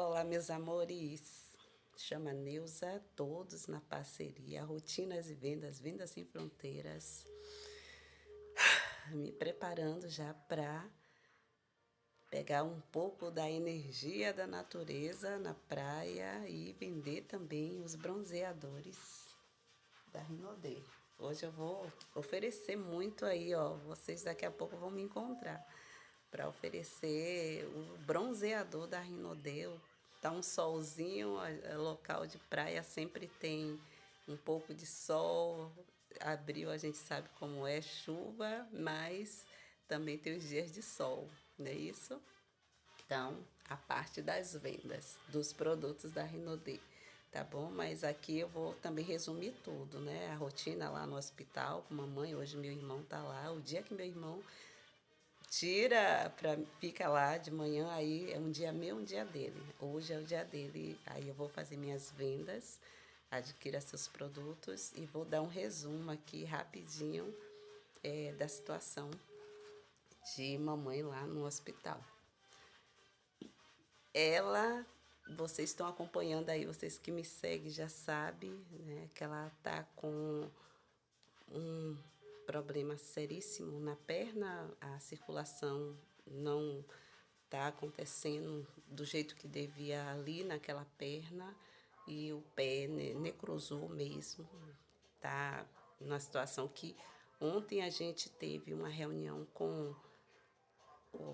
Olá, meus amores. Chama Neuza, todos na parceria, rotinas e vendas, vendas sem fronteiras. Me preparando já para pegar um pouco da energia da natureza na praia e vender também os bronzeadores da Rinodê. Hoje eu vou oferecer muito aí, ó. Vocês daqui a pouco vão me encontrar para oferecer o bronzeador da Rinodê. Tá um solzinho, local de praia sempre tem um pouco de sol. Abril a gente sabe como é chuva, mas também tem os dias de sol, não é isso? Então, a parte das vendas dos produtos da Rinodê, tá bom? Mas aqui eu vou também resumir tudo, né? A rotina lá no hospital com mamãe, hoje meu irmão tá lá. O dia que meu irmão fica lá de manhã, aí é um dia meu, um dia dele. Hoje é o dia dele, aí eu vou fazer minhas vendas, adquira seus produtos e vou dar um resumo aqui rapidinho da situação de mamãe lá no hospital. Ela, vocês estão acompanhando aí, vocês que me seguem já sabem, né, que ela tá com um problema seríssimo na perna, a circulação não tá acontecendo do jeito que devia ali naquela perna e o pé necrosou mesmo, tá numa situação que ontem a gente teve uma reunião com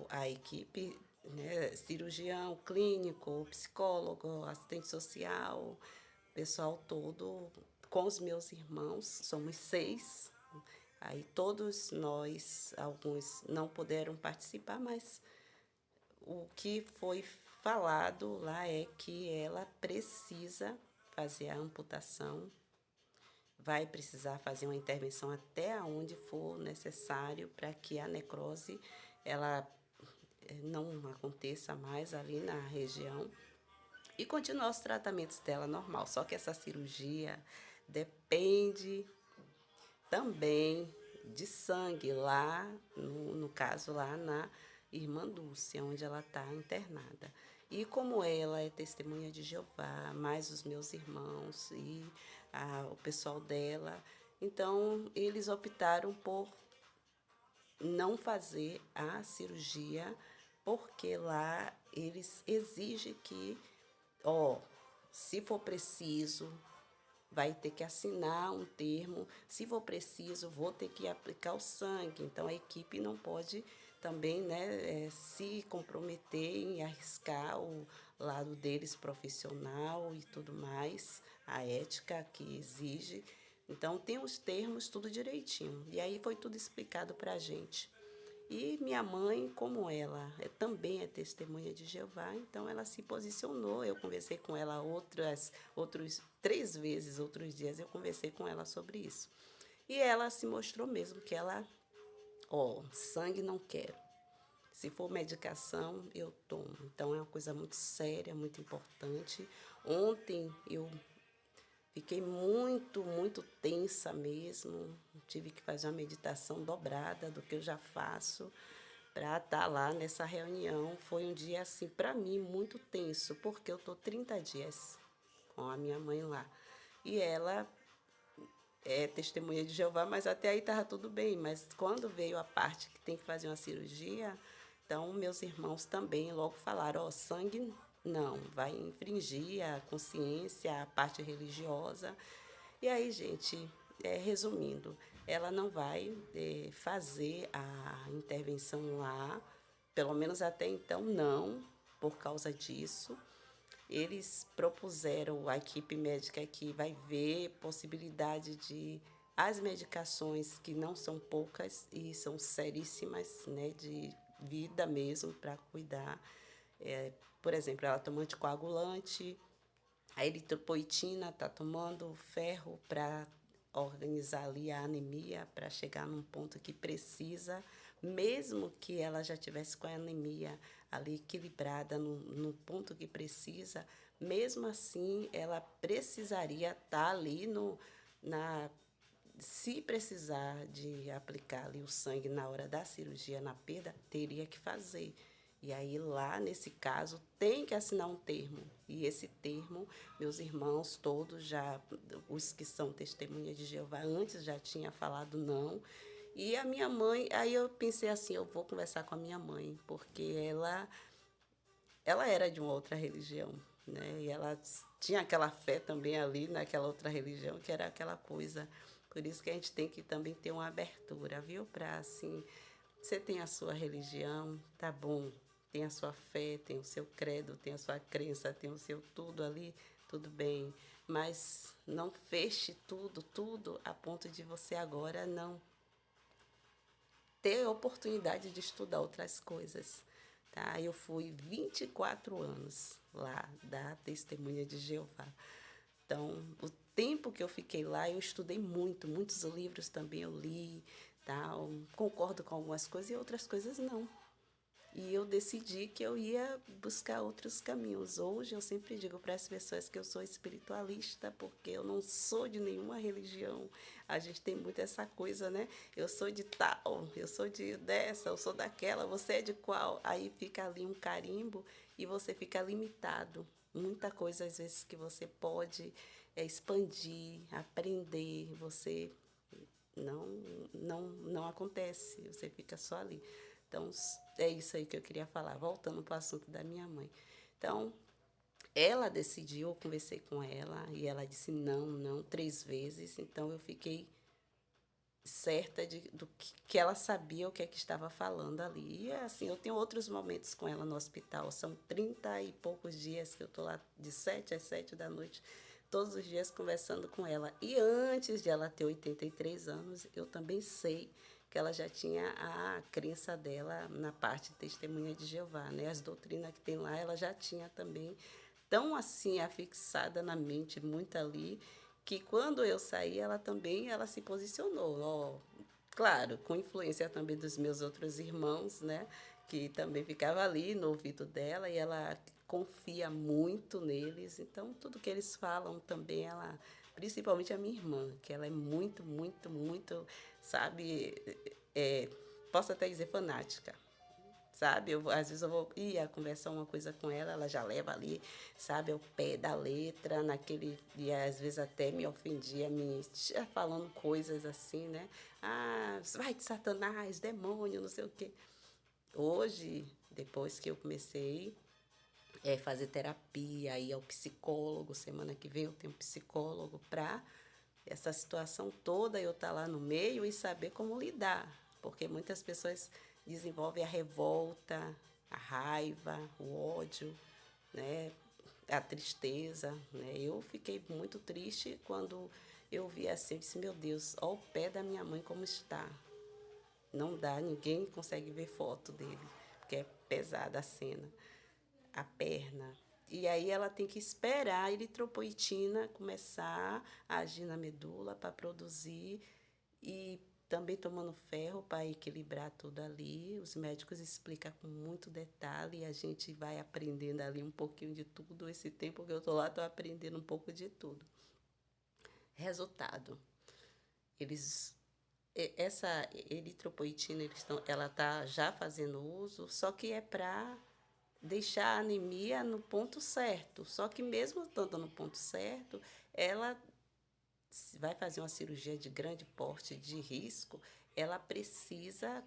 a equipe, né, cirurgião, clínico, psicólogo, assistente social, pessoal todo, com os meus irmãos, somos 6. Aí todos nós, alguns não puderam participar, mas o que foi falado lá é que ela precisa fazer a amputação, vai precisar fazer uma intervenção até onde for necessário para que a necrose ela não aconteça mais ali na região e continuar os tratamentos dela normal. Só que essa cirurgia depende também de sangue lá, no caso lá na Irmã Dulce, onde ela está internada. E como ela é testemunha de Jeová, mais os meus irmãos e o pessoal dela, então eles optaram por não fazer a cirurgia, porque lá eles exigem que, ó, se for preciso, vai ter que assinar um termo, se for preciso, vou ter que aplicar o sangue. Então a equipe não pode também, né, se comprometer em arriscar o lado deles profissional e tudo mais, a ética que exige. Então tem os termos tudo direitinho. E aí foi tudo explicado para a gente. E minha mãe, como ela também é testemunha de Jeová, então ela se posicionou. Eu conversei com ela outros 3 vezes, outros dias eu conversei com ela sobre isso. E ela se mostrou mesmo que ela, ó, sangue não quero. Se for medicação, eu tomo. Então é uma coisa muito séria, muito importante. Ontem eu fiquei muito tensa mesmo. Tive que fazer uma meditação dobrada do que eu já faço para estar lá nessa reunião. Foi um dia, assim, para mim, muito tenso, porque eu estou 30 dias com a minha mãe lá. E ela é testemunha de Jeová, mas até aí estava tudo bem. Mas quando veio a parte que tem que fazer uma cirurgia, então meus irmãos também logo falaram, ó, sangue não, vai infringir a consciência, a parte religiosa. E aí, gente, resumindo, ela não vai fazer a intervenção lá, pelo menos até então não, por causa disso. Eles propuseram, a equipe médica que vai ver possibilidade de as medicações que não são poucas e são seríssimas, né, de vida mesmo para cuidar. Por exemplo, ela toma anticoagulante, a eritropoetina está tomando ferro para organizar ali a anemia, para chegar num ponto que precisa, mesmo que ela já tivesse com a anemia ali equilibrada no ponto que precisa, mesmo assim ela precisaria estar ali na se precisar de aplicar ali o sangue na hora da cirurgia na perda, teria que fazer. E aí, lá, nesse caso, tem que assinar um termo. E esse termo, meus irmãos todos já, os que são testemunha de Jeová, antes já tinha falado não. E a minha mãe, aí eu pensei assim, eu vou conversar com a minha mãe, porque ela era de uma outra religião, né? E ela tinha aquela fé também ali naquela outra religião, que era aquela coisa. Por isso que a gente tem que também ter uma abertura, viu? Para assim, você tem a sua religião, tá bom. Tem a sua fé, tem o seu credo, tem a sua crença, tem o seu tudo ali, tudo bem. Mas não feche tudo, tudo, a ponto de você agora não ter a oportunidade de estudar outras coisas. Tá? Eu fui 24 anos lá da Testemunha de Jeová. Então, o tempo que eu fiquei lá, eu estudei muito, muitos livros também eu li, tá? Eu concordo com algumas coisas e outras coisas não. E eu decidi que eu ia buscar outros caminhos. Hoje eu sempre digo para as pessoas que eu sou espiritualista, porque eu não sou de nenhuma religião. A gente tem muito essa coisa, né? Eu sou de tal, eu sou de dessa, eu sou daquela, você é de qual? Aí fica ali um carimbo e você fica limitado. Muita coisa às vezes que você pode expandir, aprender, você não, não acontece, você fica só ali. Então, é isso aí que eu queria falar, voltando para o assunto da minha mãe. Então, ela decidiu, eu conversei com ela, e ela disse não, não, 3 vezes. Então, eu fiquei certa do que ela sabia o que é que estava falando ali. E, assim, eu tenho outros momentos com ela no hospital. São 30 e poucos dias que eu estou lá, de 7 às 7 da noite, todos os dias conversando com ela. E antes de ela ter 83 anos, eu também sei que ela já tinha a crença dela na parte de testemunha de Jeová, né? As doutrinas que tem lá, ela já tinha também tão assim afixada na mente, muito ali, que quando eu saí, ela se posicionou, ó, claro, com influência também dos meus outros irmãos, né, que também ficava ali no ouvido dela e ela confia muito neles, então tudo que eles falam também ela, principalmente a minha irmã, que ela é muito, muito, muito, sabe, é, posso até dizer fanática, sabe? Às vezes eu vou ia conversar uma coisa com ela, ela já leva ali, sabe, ao pé da letra, naquele. E às vezes até me ofendia, falando coisas assim, né? Ah, vai de Satanás, demônio, não sei o quê. Hoje, depois que eu comecei fazer terapia, ir ao psicólogo, semana que vem eu tenho um psicólogo para essa situação toda eu estar lá no meio e saber como lidar, porque muitas pessoas desenvolvem a revolta, a raiva, o ódio, né, a tristeza, né? Eu fiquei muito triste quando eu vi assim, eu disse, meu Deus, olha o pé da minha mãe como está. Não dá, ninguém consegue ver foto dele, porque é pesada a cena, a perna. E aí ela tem que esperar a eritropoetina começar a agir na medula para produzir e também tomando ferro para equilibrar tudo ali. Os médicos explicam com muito detalhe e a gente vai aprendendo ali um pouquinho de tudo. Esse tempo que eu estou lá, estou aprendendo um pouco de tudo. Resultado, eles essa eritropoetina ela está já fazendo uso, só que é para deixar a anemia no ponto certo. Só que mesmo estando no ponto certo, ela vai fazer uma cirurgia de grande porte, de risco, ela precisa,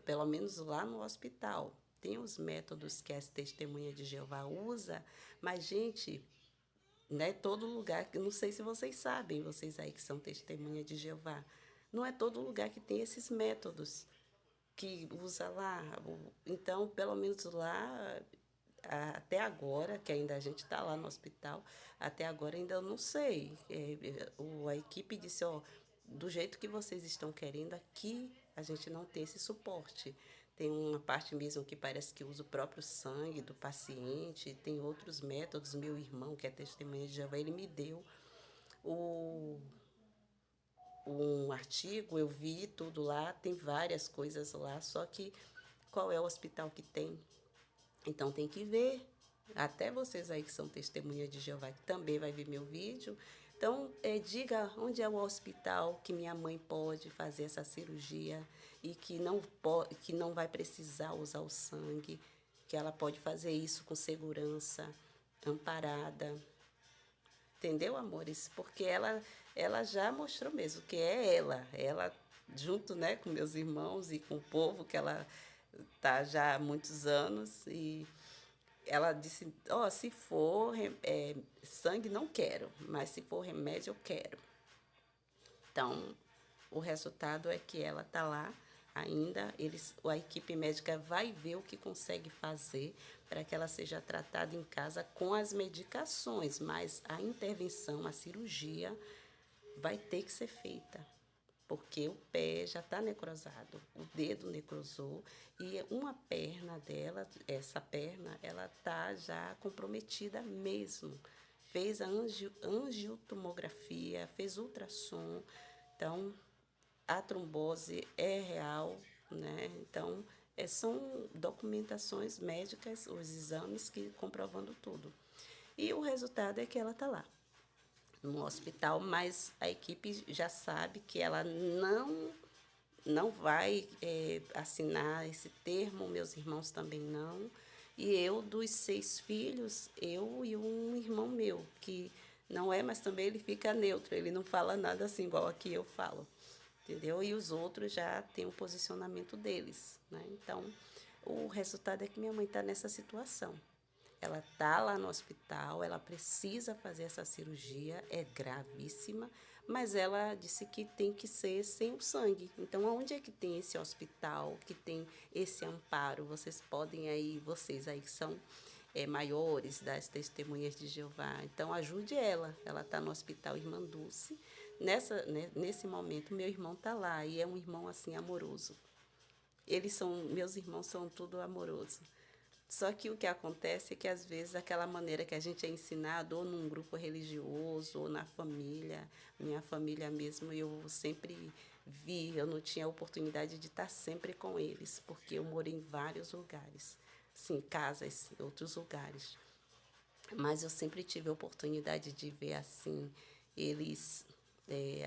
pelo menos lá no hospital, tem os métodos que as testemunhas de Jeová usa, mas, gente, não é todo lugar, não sei se vocês sabem, vocês aí que são testemunha de Jeová, não é todo lugar que tem esses métodos que usa lá. Então, pelo menos lá, até agora, que ainda a gente está lá no hospital, até agora ainda eu não sei. A equipe disse, ó, do jeito que vocês estão querendo, aqui a gente não tem esse suporte. Tem uma parte mesmo que parece que usa o próprio sangue do paciente, tem outros métodos. Meu irmão, que é testemunha de Jeová, ele me deu o, um artigo, eu vi tudo lá, tem várias coisas lá, só que qual é o hospital que tem? Então tem que ver. Até vocês aí que são testemunha de Jeová, que também vai ver meu vídeo. Então, diga onde é o hospital que minha mãe pode fazer essa cirurgia e que não vai precisar usar o sangue. que ela pode fazer isso com segurança, amparada. Entendeu, amores? Porque ela já mostrou mesmo que é ela. Ela, junto, né, com meus irmãos e com o povo, que ela tá já há muitos anos. E ela disse, ó, se for sangue, não quero. Mas se for remédio, eu quero. Então, o resultado é que ela está lá ainda. A equipe médica vai ver o que consegue fazer para que ela seja tratada em casa com as medicações, mas a intervenção, a cirurgia, vai ter que ser feita, porque o pé já está necrosado, o dedo necrosou e uma perna dela, essa perna, ela está já comprometida mesmo. Fez a angiotomografia, fez ultrassom, então a trombose é real, né? Então, são documentações médicas, os exames que comprovando tudo. E o resultado é que ela está lá no hospital, mas a equipe já sabe que ela não vai assinar esse termo, meus irmãos também não. E eu, dos 6 filhos, eu e um irmão meu, que não é, mas também ele fica neutro, ele não fala nada assim, igual aqui eu falo, entendeu? E os outros já têm o posicionamento deles, né? Então, o resultado é que minha mãe está nessa situação. Ela está lá no hospital, ela precisa fazer essa cirurgia, é gravíssima, mas ela disse que tem que ser sem o sangue. Então, onde é que tem esse hospital, que tem esse amparo? Vocês podem aí, vocês aí que são maiores das testemunhas de Jeová, então ajude ela. Ela está no hospital Irmã Dulce. Nesse momento, meu irmão está lá e é um irmão assim amoroso. Meus irmãos são tudo amoroso. Só que o que acontece é que, às vezes, aquela maneira que a gente é ensinado, ou num grupo religioso, ou na família, minha família mesmo, eu sempre vi, eu não tinha a oportunidade de estar sempre com eles, porque eu morei em vários lugares, sim, casas, outros lugares. Mas eu sempre tive a oportunidade de ver, assim, eles,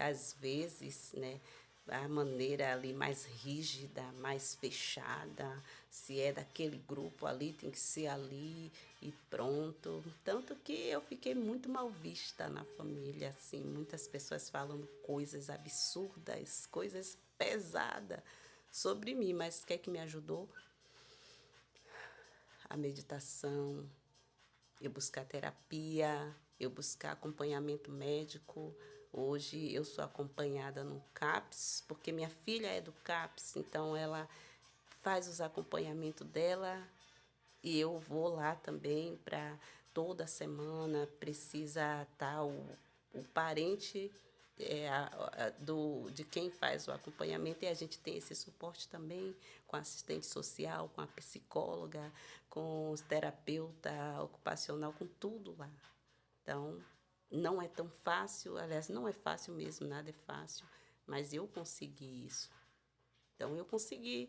às vezes, né, a maneira ali mais rígida, mais fechada, se é daquele grupo ali, tem que ser ali e pronto. Tanto que eu fiquei muito mal vista na família, assim, muitas pessoas falando coisas absurdas, coisas pesadas sobre mim, mas o que é que me ajudou? A meditação, eu buscar terapia, eu buscar acompanhamento médico. Hoje eu sou acompanhada no CAPS, porque minha filha é do CAPS, então ela faz os acompanhamentos dela e eu vou lá também para toda semana, precisa estar o parente de quem faz o acompanhamento, e a gente tem esse suporte também com a assistente social, com a psicóloga, com o terapeuta ocupacional, com tudo lá. Então, não é tão fácil, aliás, não é fácil mesmo, nada é fácil, mas eu consegui isso. Então, eu consegui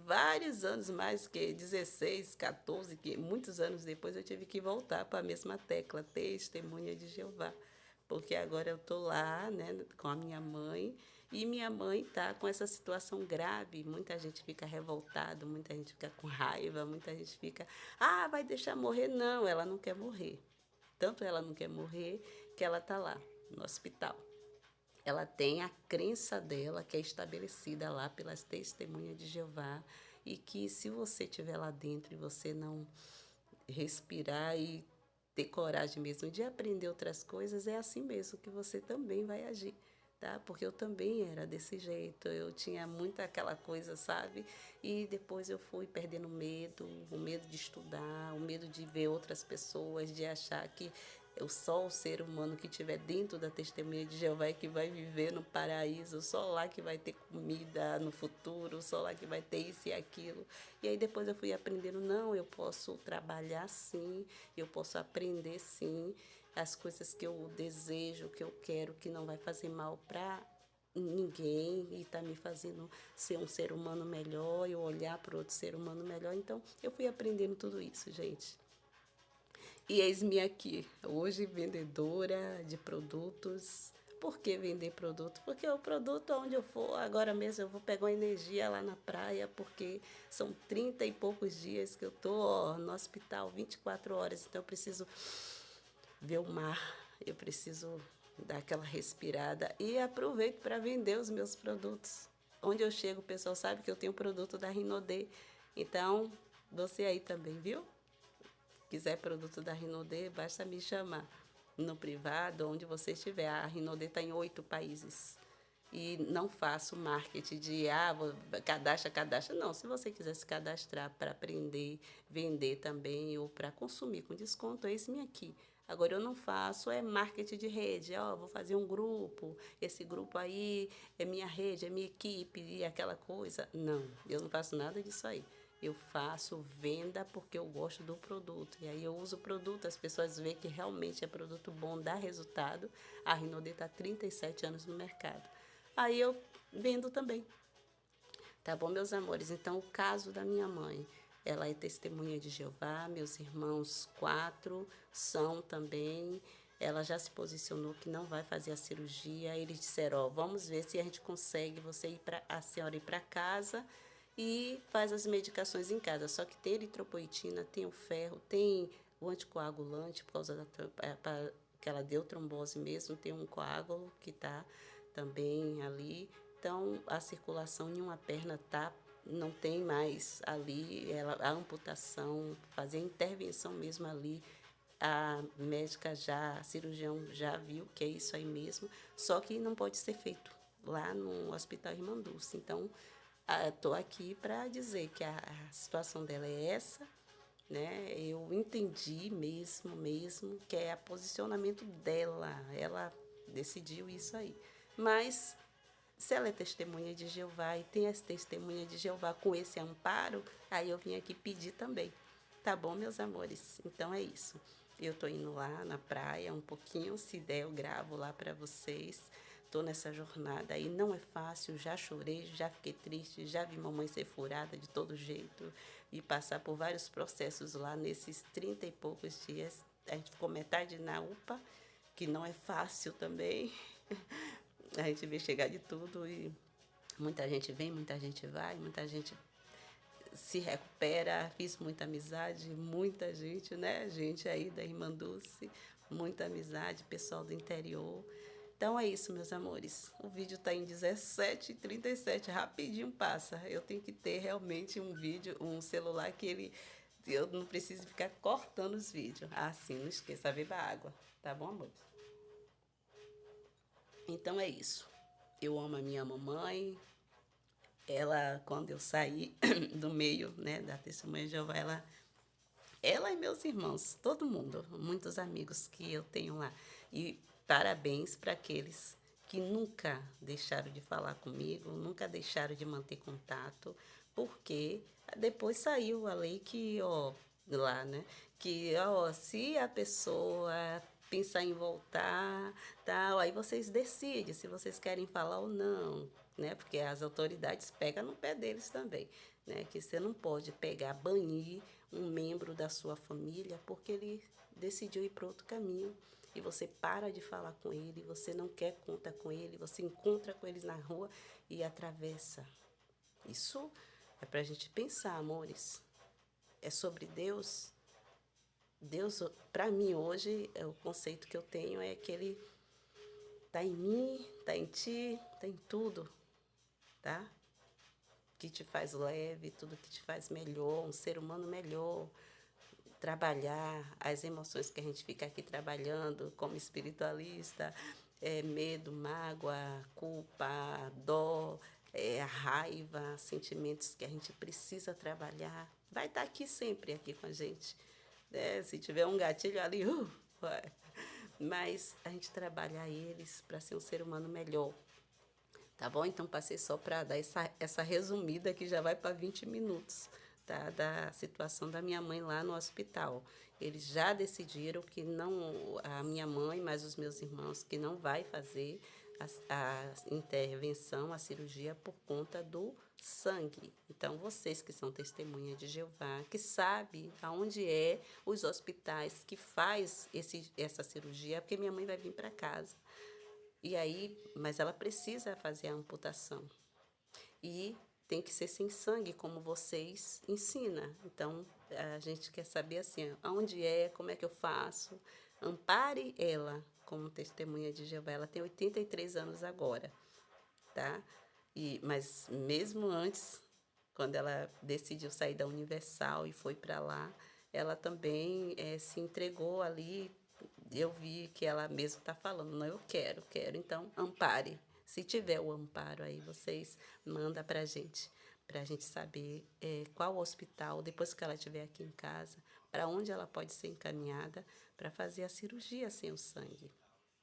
vários anos, mais que 16, 14, que muitos anos depois eu tive que voltar para a mesma tecla, testemunha de Jeová. Porque agora eu estou lá, né, com a minha mãe, e minha mãe está com essa situação grave. Muita gente fica revoltada, muita gente fica com raiva, muita gente fica, vai deixar morrer. Não, ela não quer morrer. Tanto ela não quer morrer que ela está lá, no hospital. Ela tem a crença dela, que é estabelecida lá pelas testemunhas de Jeová, e que se você estiver lá dentro e você não respirar e ter coragem mesmo de aprender outras coisas, é assim mesmo que você também vai agir, tá? Porque eu também era desse jeito, eu tinha muita aquela coisa, sabe? E depois eu fui perdendo medo, o medo de estudar, o medo de ver outras pessoas, de achar que só o ser humano que estiver dentro da testemunha de Jeová é que vai viver no paraíso, só lá que vai ter comida no futuro, só lá que vai ter isso e aquilo. E aí depois eu fui aprendendo, não, eu posso trabalhar sim, eu posso aprender sim, as coisas que eu desejo, que eu quero, que não vai fazer mal para ninguém e está me fazendo ser um ser humano melhor, eu olhar para outro ser humano melhor. Então, eu fui aprendendo tudo isso, gente. E eis-me aqui, hoje vendedora de produtos por que vender produto? Porque o produto, onde eu for, agora mesmo eu vou pegar uma energia lá na praia, porque são 30 e poucos dias que eu tô, ó, no hospital, 24 horas, então eu preciso ver o mar, eu preciso dar aquela respirada e aproveito para vender os meus produtos. Onde eu chego, o pessoal sabe que eu tenho o produto da Rinodê. Então, você aí também, viu? Quiser produto da Rinodê, basta me chamar no privado, onde você estiver. A Rinodê está em 8 países. E não faço marketing de, cadastra. Não, se você quiser se cadastrar para aprender, vender também ou para consumir com desconto, eis-me aqui. Agora, eu não faço marketing de rede. Ó, vou fazer um grupo, esse grupo aí é minha rede, é minha equipe e aquela coisa. Não, eu não faço nada disso aí. Eu faço venda porque eu gosto do produto. E aí eu uso o produto, as pessoas veem que realmente é produto bom, dá resultado. A Rinodê está há 37 anos no mercado. Aí eu vendo também. Tá bom, meus amores? Então, o caso da minha mãe, ela é testemunha de Jeová, meus irmãos 4 são também. Ela já se posicionou que não vai fazer a cirurgia. Eles disseram, ó, vamos ver se a gente consegue a senhora ir para casa e faz as medicações em casa. Só que tem eritropoetina, tem o ferro, tem o anticoagulante, por causa que ela deu trombose mesmo, tem um coágulo que está também ali. Então, a circulação em uma perna não tem mais ali, a amputação, fazer a intervenção mesmo ali. A médica a cirurgião já viu que é isso aí mesmo, só que não pode ser feito lá no Hospital Irmã Dulce. Então, estou aqui para dizer que a situação dela é essa, né? Eu entendi mesmo, que é o posicionamento dela. Ela decidiu isso aí. Mas, se ela é testemunha de Jeová e tem essa testemunha de Jeová com esse amparo, aí eu vim aqui pedir também. Tá bom, meus amores? Então é isso. Eu tô indo lá na praia um pouquinho, se der eu gravo lá para vocês. Tô nessa jornada aí, não é fácil, já chorei, já fiquei triste, já vi mamãe ser furada de todo jeito e passar por vários processos lá nesses 30 e poucos dias. A gente ficou metade na UPA, que não é fácil também. A gente vê chegar de tudo e muita gente vem, muita gente vai, muita gente se recupera. Fiz muita amizade, muita gente, né? Gente aí da Irmã Dulce, muita amizade, pessoal do interior. Então é isso, meus amores. O vídeo está em 17h37, rapidinho passa. Eu tenho que ter realmente um vídeo, um celular eu não preciso ficar cortando os vídeos. Ah, sim, não esqueça, beba água. Tá bom, amor? Então é isso. Eu amo a minha mamãe. Ela, quando eu saí do meio, né, da Testemunha de Jeová, ela e meus irmãos, todo mundo, muitos amigos que eu tenho lá. E parabéns para aqueles que nunca deixaram de falar comigo, nunca deixaram de manter contato, porque depois saiu a lei que, ó, lá, né, que, ó, se a pessoa pensar em voltar, tal, aí vocês decidem se vocês querem falar ou não, né, porque as autoridades pegam no pé deles também, né, que você não pode pegar, banir um membro da sua família porque ele decidiu ir para outro caminho e você para de falar com ele, você não quer conta com ele, você encontra com eles na rua e atravessa. Isso é para a gente pensar, amores. É sobre Deus. Deus, para mim hoje, o conceito que eu tenho é que ele está em mim, está em ti, está em tudo, tá? Que te faz leve, tudo que te faz melhor, um ser humano melhor. Trabalhar as emoções que a gente fica aqui trabalhando como espiritualista, medo, mágoa, culpa, dó, raiva, sentimentos que a gente precisa trabalhar. Vai estar aqui sempre aqui com a gente. Né? Se tiver um gatilho ali, vai. Mas a gente trabalhar eles para ser um ser humano melhor. Tá bom? Então, passei só para dar essa resumida que já vai para 20 minutos, tá? Da situação da minha mãe lá no hospital. Eles já decidiram que não, a minha mãe, mais os meus irmãos, que não vai fazer a intervenção, a cirurgia por conta do sangue. Então, vocês que são testemunha de Jeová, que sabe aonde é os hospitais que faz essa cirurgia, porque minha mãe vai vir para casa. E aí, mas ela precisa fazer a amputação. E tem que ser sem sangue, como vocês ensinam. Então, a gente quer saber assim, aonde é, como é que eu faço. Ampare ela como testemunha de Jeová. Ela tem 83 anos agora, tá? Mas mesmo antes, quando ela decidiu sair da Universal e foi para lá, ela também se entregou ali. Eu vi que ela mesmo está falando, não, eu quero, então ampare. Se tiver o amparo aí, vocês mandam para a gente saber qual hospital, depois que ela estiver aqui em casa, para onde ela pode ser encaminhada para fazer a cirurgia sem o sangue.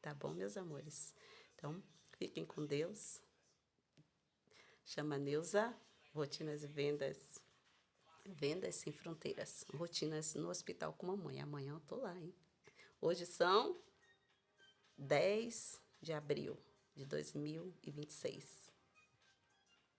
Tá bom, meus amores? Então, fiquem com Deus. Chama Neuza, Rotinas e Vendas. Vendas Sem Fronteiras. Rotinas no Hospital com Mamãe. Amanhã eu tô lá, hein? Hoje são 10 de abril de 2026.